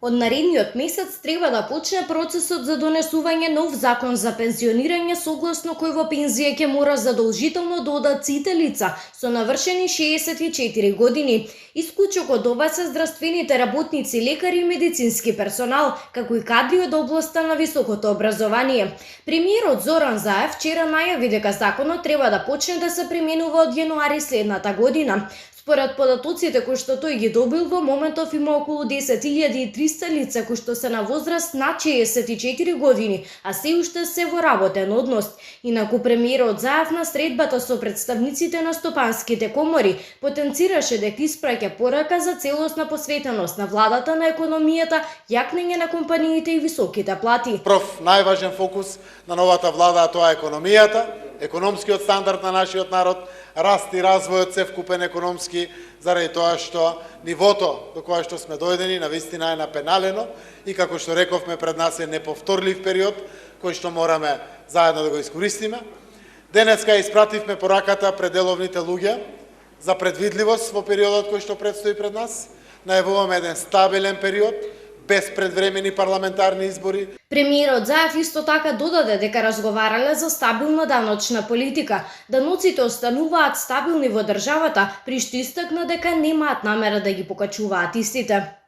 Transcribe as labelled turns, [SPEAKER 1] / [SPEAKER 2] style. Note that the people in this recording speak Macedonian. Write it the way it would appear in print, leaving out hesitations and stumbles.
[SPEAKER 1] Од наредниот месец треба да почне процесот за донесување нов закон за пензионирање, согласно кој во пензија ќе мора задолжително да одат сите лица со навршени 64 години. Исклучок од ова се здравствените работници, лекари и медицински персонал, како и кадри од областа на високото образование. Премиерот Зоран Заев вчера најави дека законот треба да почне да се применува од јануари следната година. Според податоците кои што тој ги добил, во моментов има околу 10.300 лица кои што се на возраст над 64 години, а се уште се во работен однос. Инаку премиерот Заев на средбата со представниците на стопанските комори потенцираше дека испраќа порака за целосна посветеност на владата на економијата, јакнење на компаниите и високите плати.
[SPEAKER 2] Прв најважен фокус на новата влада тоа е економијата, економскиот стандард на нашиот народ, раст и развојот севкупен економски, заради тоа што нивото до кое што сме дојдени навистина е напеналено и како што рековме пред нас е неповторлив период кој што мораме заедно да го искористиме. Денеска испративме пораката пред деловните луѓе за предвидливост во периодот кој што предстои пред нас. Најавуваме еден стабилен период без предвремени парламентарни избори.
[SPEAKER 1] Премиерот Заев исто така додаде дека разговарале за стабилна даночна политика. Даноците остануваат стабилни во државата, при што истакна дека немаат намера да ги покачуваат истите.